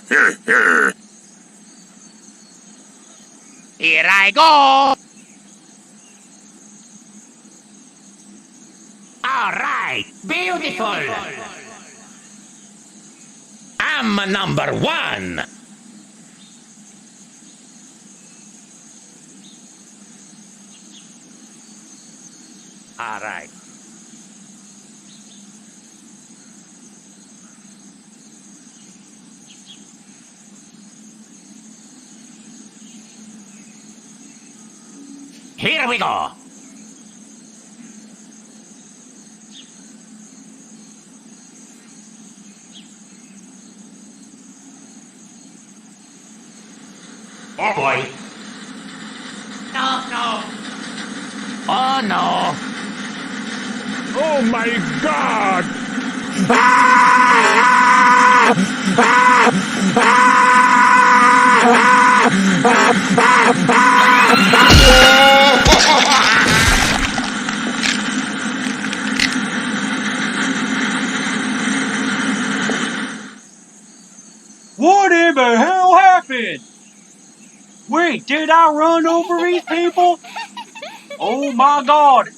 Here I go! Alright, beautiful! I'm number one! Alright. Here we go! Oh boy! No! Oh no! Oh my God! What in the hell happened? Wait, did I run over these people? Oh my God,